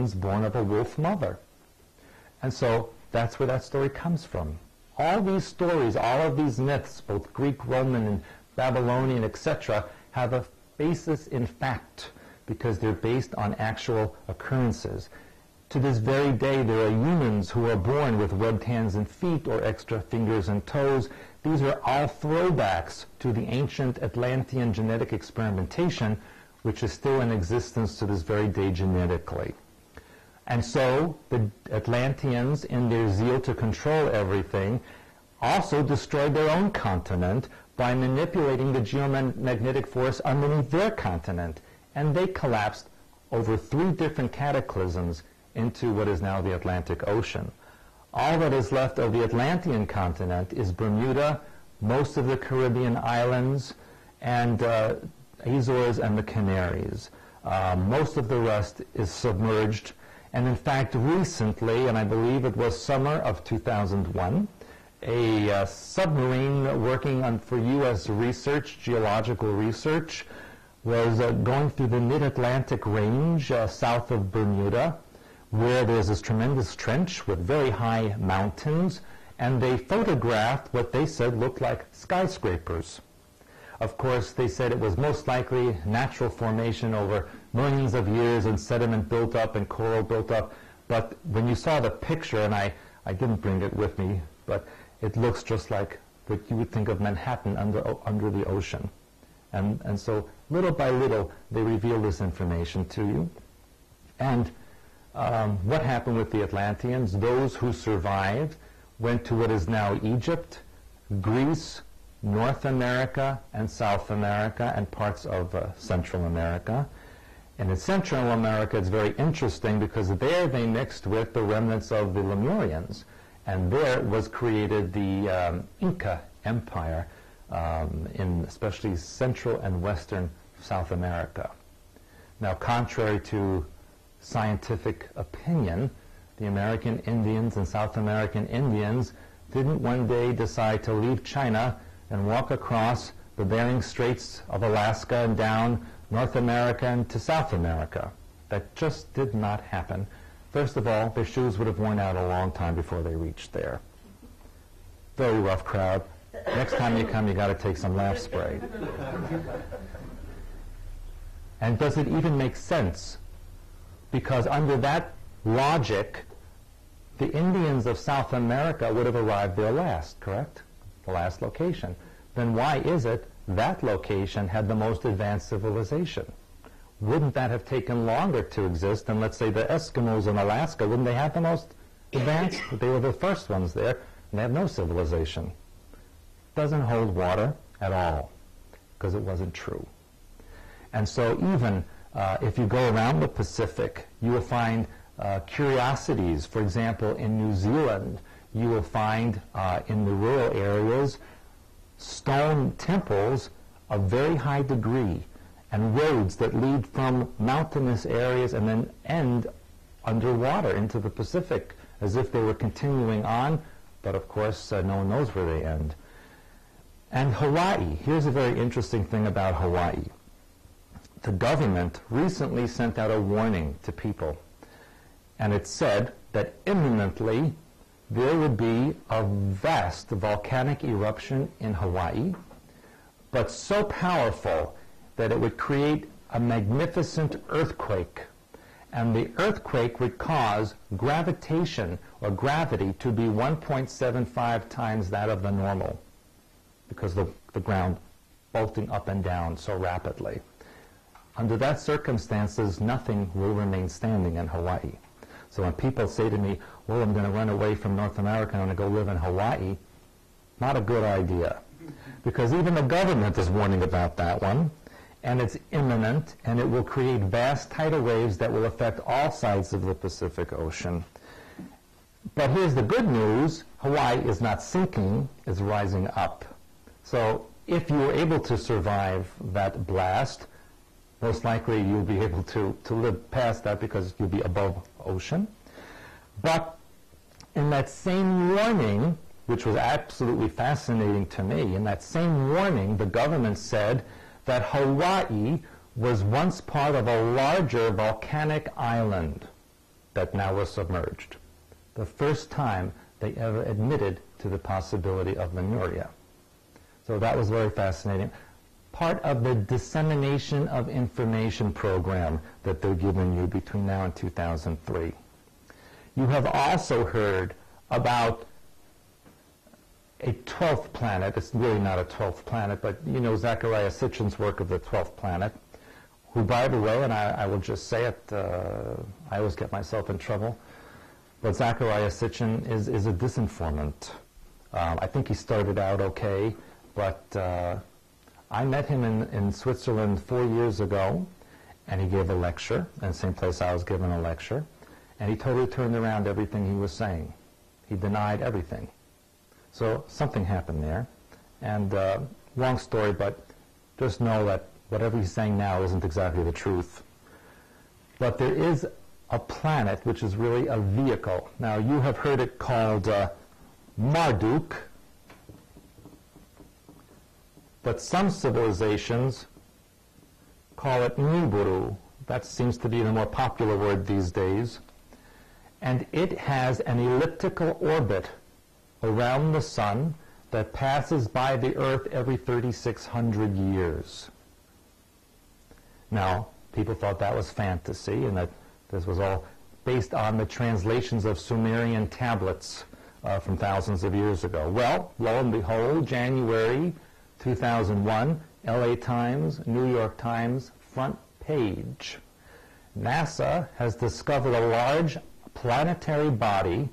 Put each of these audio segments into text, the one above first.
humans born of a wolf mother. And so that's where that story comes from. All these stories, all of these myths, both Greek, Roman, and Babylonian, etc., have a basis in fact because they're based on actual occurrences. To this very day, there are humans who are born with webbed hands and feet or extra fingers and toes. These are all throwbacks to the ancient Atlantean genetic experimentation, which is still in existence to this very day genetically. And so the Atlanteans, in their zeal to control everything, also destroyed their own continent by manipulating the geomagnetic force underneath their continent. And they collapsed over 3 different cataclysms into what is now the Atlantic Ocean. All that is left of the Atlantean continent is Bermuda, most of the Caribbean islands, and Azores and the Canaries. Most of the rest is submerged. And in fact, recently, and I believe it was summer of 2001, a submarine working for U.S. research, geological research, was going through the mid-Atlantic range south of Bermuda, where there's this tremendous trench with very high mountains, and they photographed what they said looked like skyscrapers. Of course, they said it was most likely natural formation over millions of years and sediment built up and coral built up. But when you saw the picture, and I didn't bring it with me, but it looks just like what you would think of Manhattan under the ocean. And so little by little, they reveal this information to you. And what happened with the Atlanteans? Those who survived went to what is now Egypt, Greece, North America, and South America, and parts of Central America. And in Central America, it's very interesting because there they mixed with the remnants of the Lemurians. And there was created the Inca Empire in especially Central and Western South America. Now, contrary to scientific opinion, the American Indians and South American Indians didn't one day decide to leave China and walk across the Bering Straits of Alaska and down North America and to South America. That just did not happen. First of all, their shoes would have worn out a long time before they reached there. Very rough crowd. Next time you come, you got to take some laugh spray. And does it even make sense? Because under that logic, the Indians of South America would have arrived there last, correct? The last location. Then why is it that location had the most advanced civilization? Wouldn't that have taken longer to exist than, let's say, the Eskimos in Alaska? Wouldn't they have the most advanced? They were the first ones there, and they have no civilization. Doesn't hold water at all, because it wasn't true. And so even if you go around the Pacific, you will find curiosities. For example, in New Zealand, you will find in the rural areas stone temples of very high degree and roads that lead from mountainous areas and then end underwater into the Pacific as if they were continuing on, but of course no one knows where they end. And Hawaii, here's a very interesting thing about Hawaii. The government recently sent out a warning to people, and it said that imminently there would be a vast volcanic eruption in Hawaii, but so powerful that it would create a magnificent earthquake. And the earthquake would cause gravitation or gravity to be 1.75 times that of the normal, because the ground bolting up and down so rapidly. Under that circumstances, nothing will remain standing in Hawaii. So when people say to me, well, I'm going to run away from North America and I'm going to go live in Hawaii, not a good idea. Because even the government is warning about that one, and it's imminent, and it will create vast tidal waves that will affect all sides of the Pacific Ocean. But here's the good news, Hawaii is not sinking, it's rising up. So if you were able to survive that blast, most likely you'll be able to live past that because you'll be above ocean. But in that same warning, which was absolutely fascinating to me, in that same warning, the government said that Hawaii was once part of a larger volcanic island. that now was submerged. The first time they ever admitted to the possibility of Lemuria. So that was very fascinating. Part of the dissemination of information program that they're giving you between now and 2003. You have also heard about a 12th planet. It's really not a 12th planet, but you know Zecharia Sitchin's work of the 12th planet, who, by the way, and I will just say it, I always get myself in trouble, but Zecharia Sitchin is a disinformant. I think he started out okay, but I met him in Switzerland 4 years ago, and he gave a lecture, in the same place I was giving a lecture, and he totally turned around everything he was saying. He denied everything. So something happened there, and long story, but just know that whatever he's saying now isn't exactly the truth. But there is a planet which is really a vehicle. Now, you have heard it called Marduk, but some civilizations call it Nibiru. That seems to be the more popular word these days. And it has an elliptical orbit around the sun that passes by the Earth every 3,600 years. Now, people thought that was fantasy and that this was all based on the translations of Sumerian tablets from thousands of years ago. Well, lo and behold, January 2001, LA Times, New York Times, front page. NASA has discovered a large planetary body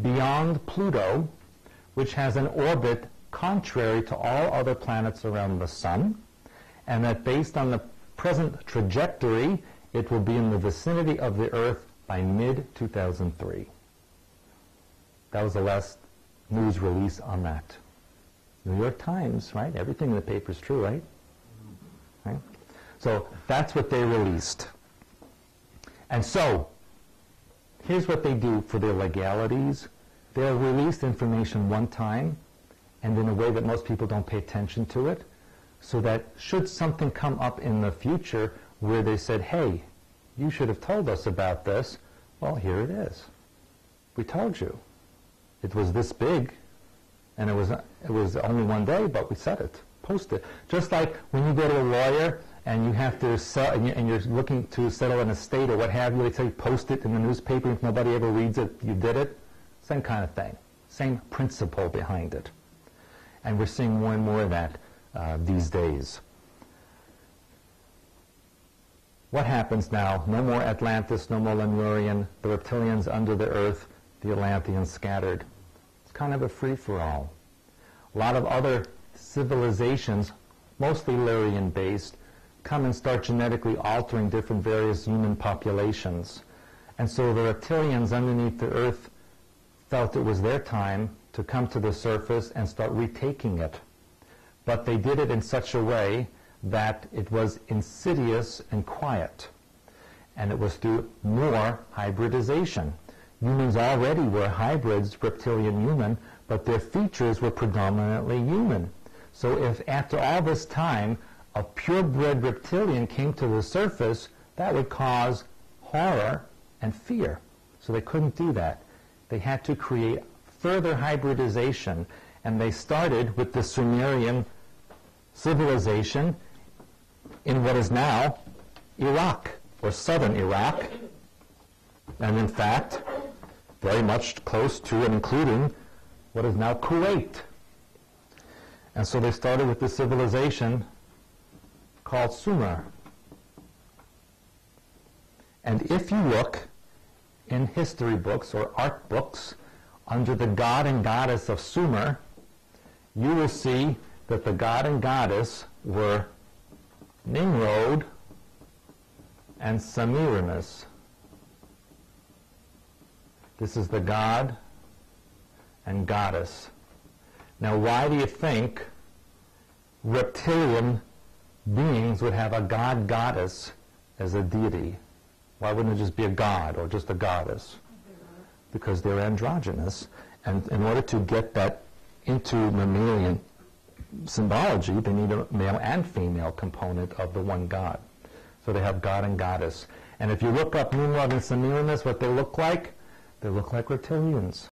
beyond Pluto, which has an orbit contrary to all other planets around the sun, and that based on the present trajectory, it will be in the vicinity of the Earth by mid-2003. That was the last news release on that. New York Times, right? Everything in the paper is true, right? Right? So that's what they released. And so, here's what they do for their legalities. They'll release information one time, and in a way that most people don't pay attention to it, so that should something come up in the future where they said, hey, you should have told us about this, well, here it is. We told you. It was this big, and it was only one day, but we said it. Post it. Just like when you go to a lawyer and you have to sell, and you're looking to settle an estate or what have you, they say post it in the newspaper. If nobody ever reads it, you did it. Same kind of thing. Same principle behind it. And we're seeing more and more of that these days. What happens now? No more Atlantis, no more Lemurian, the reptilians under the earth, the Atlanteans scattered. It's kind of a free-for-all. A lot of other civilizations, mostly Lyrian-based, come and start genetically altering different various human populations. And so the reptilians underneath the earth felt it was their time to come to the surface and start retaking it. But they did it in such a way that it was insidious and quiet. And it was through more hybridization. Humans already were hybrids, reptilian-human, but their features were predominantly human. So if after all this time a purebred reptilian came to the surface, that would cause horror and fear. So they couldn't do that. They had to create further hybridization, and they started with the Sumerian civilization in what is now Iraq, or southern Iraq, and in fact, very much close to and including what is now Kuwait. And so they started with the civilization called Sumer. And if you look in history books or art books under the god and goddess of Sumer, you will see that the god and goddess were Nimrod and Semiramis. This is the god and goddess. Now, why do you think reptilian beings would have a god-goddess as a deity? Why wouldn't it just be a god or just a goddess? Because they're androgynous. And in order to get that into mammalian symbology, they need a male and female component of the one god. So they have god and goddess. And if you look up Nimrod and Semiramis, what they look like reptilians.